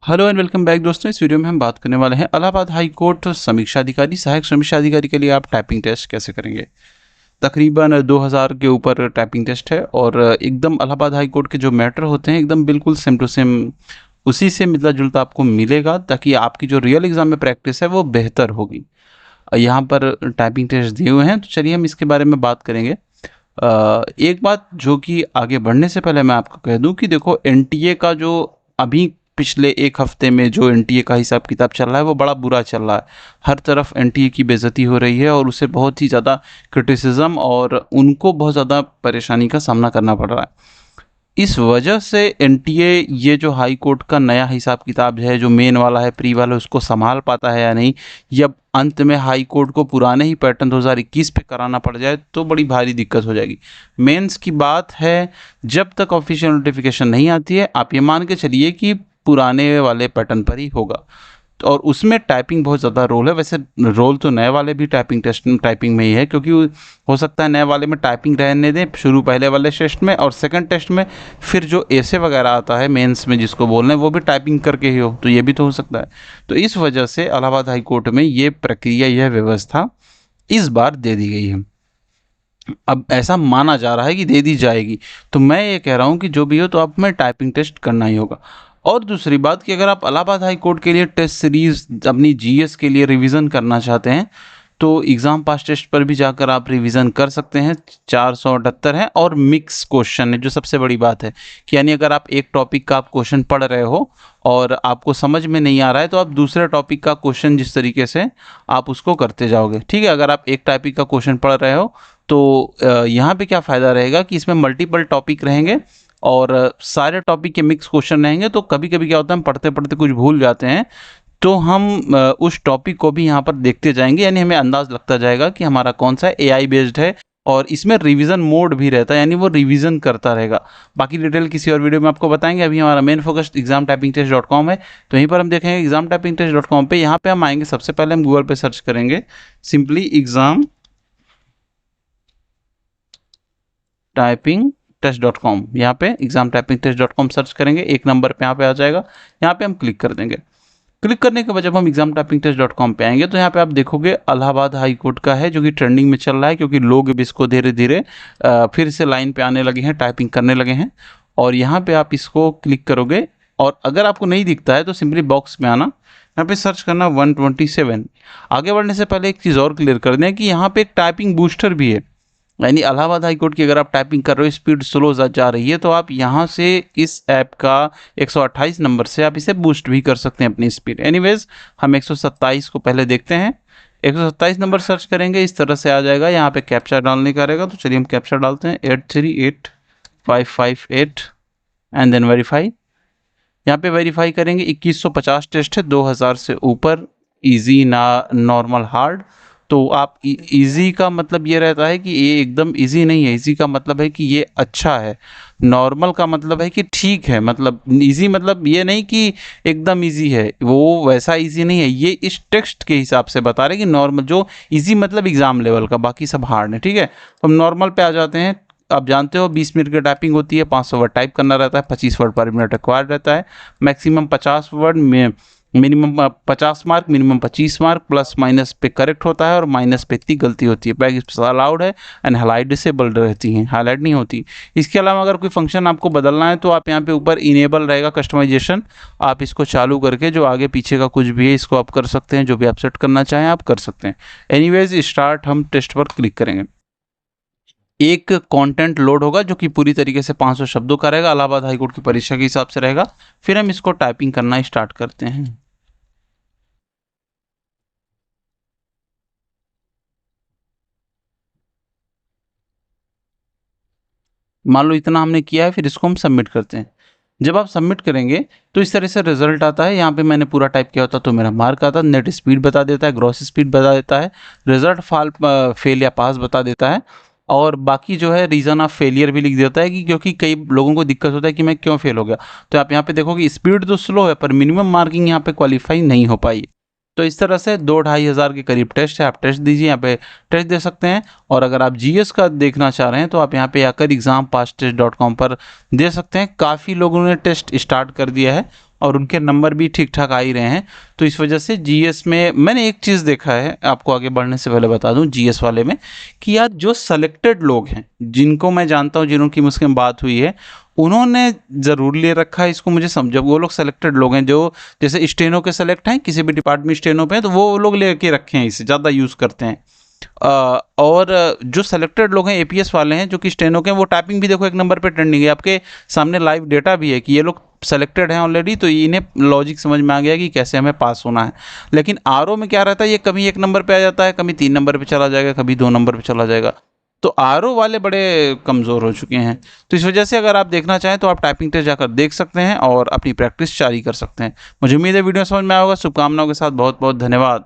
Hello and welcome back दोस्तों। इस video में हम बात करने वाले हैं इलाहाबाद हाई कोर्ट समीक्षा अधिकारी सहायक समीक्षा अधिकारी के लिए आप टाइपिंग टेस्ट कैसे करेंगे। तकरीबन 2000 के ऊपर टाइपिंग टेस्ट है और एकदम इलाहाबाद हाई कोर्ट के जो मैटर होते हैं एकदम बिल्कुल सेम टू सेम उसी से मिलता जुलता आपको मिलेगा, ताकि आपकी जो रियल एग्जाम में प्रैक्टिस है वो बेहतर होगी। यहाँ पर टाइपिंग टेस्ट दिए हुए हैं, तो चलिए हम इसके बारे में बात करेंगे। एक बात जो कि आगे बढ़ने से पहले मैं आपको कह दूं कि देखो, एनटीए का जो अभी पिछले एक हफ्ते में जो एनटीए का हिसाब किताब चल रहा है वो बड़ा बुरा चल रहा है। हर तरफ एनटीए की बेइज्जती हो रही है और उसे बहुत ही ज़्यादा क्रिटिसिज्म और उनको बहुत ज़्यादा परेशानी का सामना करना पड़ रहा है। इस वजह से एनटीए ये जो हाई कोर्ट का नया हिसाब किताब है, जो मेन वाला है प्री वाला, उसको संभाल पाता है या नहीं, या अंत में हाई कोर्ट को पुराने ही पैटर्न 2021 पे कराना पड़ जाए तो बड़ी भारी दिक्कत हो जाएगी। मेंस की बात है, जब तक ऑफिशियल नोटिफिकेशन नहीं आती है आप ये मान के चलिए कि पुराने वाले पैटर्न पर ही होगा। और उसमें टाइपिंग बहुत ज़्यादा रोल है। वैसे रोल तो नए वाले भी टाइपिंग टेस्ट टाइपिंग में ही है, क्योंकि हो सकता है नए वाले में टाइपिंग रहने दें शुरू पहले वाले टेस्ट में, और सेकंड टेस्ट में फिर जो ऐसे वगैरह आता है मेंस में जिसको बोल रहे हैं वो भी टाइपिंग करके ही हो, तो ये भी तो हो सकता है। तो इस वजह से इलाहाबाद हाई कोर्ट में ये प्रक्रिया, यह व्यवस्था इस बार दे दी गई है। अब ऐसा माना जा रहा है कि दे दी जाएगी, तो मैं ये कह रहा हूँ कि जो भी हो तो आप में टाइपिंग टेस्ट करना ही होगा। और दूसरी बात कि अगर आप इलाहाबाद हाई कोर्ट के लिए टेस्ट सीरीज अपनी जीएस के लिए रिवीजन करना चाहते हैं तो एग्ज़ाम पास टेस्ट पर भी जाकर आप रिवीजन कर सकते हैं। 478 है और मिक्स क्वेश्चन है, जो सबसे बड़ी बात है कि यानी अगर आप एक टॉपिक का आप क्वेश्चन पढ़ रहे हो और आपको समझ में नहीं आ रहा है तो आप दूसरे टॉपिक का क्वेश्चन जिस तरीके से आप उसको करते जाओगे, ठीक है। अगर आप एक टॉपिक का क्वेश्चन पढ़ रहे हो तो यहाँ पे क्या फ़ायदा रहेगा कि इसमें मल्टीपल टॉपिक रहेंगे और सारे टॉपिक के मिक्स क्वेश्चन रहेंगे, तो कभी कभी क्या होता है हम पढ़ते पढ़ते कुछ भूल जाते हैं, तो हम उस टॉपिक को भी यहाँ पर देखते जाएंगे, यानी हमें अंदाज लगता जाएगा कि हमारा कौन सा एआई बेस्ड है। और इसमें रिवीजन मोड भी रहता है, यानी वो रिवीजन करता रहेगा। बाकी डिटेल किसी और वीडियो में आपको बताएंगे। अभी हमारा main focus exam typing test dot com है, तो यहीं पर हम देखेंगे exam typing test dot com पे। यहाँ पे हम आएंगे, सबसे पहले हम गूगल पे सर्च करेंगे simply exam typing test dot com. यहाँ पे exam typing test dot com search करेंगे, एक नंबर पे यहाँ पे आ जाएगा। यहाँ पे हम क्लिक कर देंगे। क्लिक करने के बाद जब हम exam typing test dot com पे आएंगे तो यहाँ पे आप देखोगे इलाहाबाद हाई कोर्ट का है, जो कि ट्रेंडिंग में चल रहा है, क्योंकि लोग अब इसको धीरे धीरे फिर से लाइन पे आने लगे हैं, टाइपिंग करने लगे हैं। और यहाँ पे आप इसको क्लिक करोगे और अगर आपको नहीं दिखता है तो सिंपली बॉक्स में आना, यहाँ पे सर्च करना 127। आगे बढ़ने से पहले एक चीज़ और क्लियर कर दें कि यहाँ पे एक टाइपिंग बूस्टर भी है, यानी इलाहाबाद हाई कोर्ट की अगर आप टाइपिंग कर रहे हो, स्पीड स्लो जा रही है, तो आप यहाँ से इस ऐप का 128 नंबर से आप इसे बूस्ट भी कर सकते हैं अपनी स्पीड। एनीवेज हम 127 को पहले देखते हैं। 127 नंबर सर्च करेंगे, इस तरह से आ जाएगा। यहाँ पे कैप्चा डालने का रहेगा, तो चलिए हम कैप्चा डालते हैं 838558 एंड देन वेरीफाई। यहाँ पे वेरीफाई करेंगे। 2150 टेस्ट है, 2000 से ऊपर, इजी ना नॉर्मल हार्ड। तो आप इजी का मतलब ये रहता है कि ये एकदम इजी नहीं है, इजी का मतलब है कि ये अच्छा है। नॉर्मल का मतलब है कि ठीक है, मतलब इजी मतलब ये नहीं कि एकदम इजी है, वो वैसा इजी नहीं है। ये इस टेक्स्ट के हिसाब से बता रहे कि नॉर्मल जो इजी मतलब एग्जाम लेवल का, बाकी सब हार्ड है, ठीक है। तो हम नॉर्मल पे आ जाते हैं। आप जानते हो 20 मिनट की टाइपिंग होती है, 500 वर्ड टाइप करना रहता है, 25 वर्ड पर मिनट रिक्वायर्ड रहता है। मैक्सिमम 50 वर्ड में, minimum 50 mark, minimum 25 mark. Plus minus पे करेक्ट होता है और माइनस पे इतनी गलती होती है। बैक अलाउड है एंड हाईलाइट डिसेबल्ड रहती हैं, हाईलाइट नहीं होती। इसके अलावा अगर कोई फंक्शन आपको बदलना है तो आप यहाँ पे ऊपर इनेबल रहेगा कस्टमाइजेशन, आप इसको चालू करके जो आगे पीछे का कुछ भी है इसको आप कर सकते हैं, जो भी आप सेट करना चाहें आप कर सकते हैं। एनीवेज स्टार्ट हम टेस्ट पर क्लिक करेंगे। एक कंटेंट लोड होगा जो कि पूरी तरीके से 500 शब्दों का रहेगा, इलाहाबाद हाईकोर्ट की परीक्षा के हिसाब से रहेगा। फिर हम इसको टाइपिंग करना स्टार्ट करते हैं। मान लो इतना हमने किया है, फिर इसको हम सबमिट करते हैं। जब आप सबमिट करेंगे तो इस तरह से रिजल्ट आता है। यहाँ पे मैंने पूरा टाइप किया होता तो मेरा मार्क आता, नेट स्पीड बता देता है, ग्रॉस स्पीड बता देता है, रिजल्ट फाल फेल या पास बता देता है, और बाकी जो है रीज़न ऑफ फेलियर भी लिख देता है कि क्योंकि कई लोगों को दिक्कत होता है कि मैं क्यों फेल हो गया। तो आप यहाँ पे देखोगे स्पीड तो स्लो है पर मिनिमम मार्किंग यहाँ पे क्वालिफाई नहीं हो पाई। तो इस तरह से 2-2,500 के करीब टेस्ट है, आप टेस्ट दीजिए, यहाँ पे टेस्ट दे सकते हैं। और अगर आप जीएस का देखना चाह रहे हैं तो आप यहाँ पे आकर exam pass test dot com पर दे सकते हैं। काफ़ी लोगों ने टेस्ट स्टार्ट कर दिया है और उनके नंबर भी ठीक ठाक आ ही रहे हैं। तो इस वजह से जीएस में मैंने एक चीज़ देखा है, आपको आगे बढ़ने से पहले बता दूं जीएस वाले में, कि यार जो सेलेक्टेड लोग हैं जिनको मैं जानता हूं, जिनकी मुझसे बात हुई है, उन्होंने ज़रूर ले रखा है इसको। मुझे समझो वो लोग सेलेक्टेड लोग हैं जो जैसे स्टेनो के सेलेक्ट हैं, किसी भी डिपार्टमेंट स्टेनो पे हैं, तो वो लोग लेके रखे हैं, इसे ज़्यादा यूज़ करते हैं। और जो सेलेक्टेड लोग हैं एपीएस वाले हैं जो कि स्टेनो के हैं, वो टाइपिंग भी देखो एक नंबर पे ट्रेंडिंग है, आपके सामने लाइव डेटा भी है कि ये लोग सेलेक्टेड हैं ऑलरेडी, तो इन्हें लॉजिक समझ में आ गया कि कैसे हमें पास होना है। लेकिन आरओ में क्या रहता है, ये कभी 1 नंबर पे आ जाता है, कभी 3 नंबर पे चला जाएगा, कभी 2 नंबर पे चला जाएगा। तो आरओ वाले बड़े कमज़ोर हो चुके हैं। तो इस वजह से अगर आप देखना चाहें तो आप टाइपिंग टेस्ट जाकर देख सकते हैं और अपनी प्रैक्टिस जारी कर सकते हैं। मुझे उम्मीद है वीडियो समझ में आया होगा। शुभकामनाओं के साथ बहुत बहुत धन्यवाद।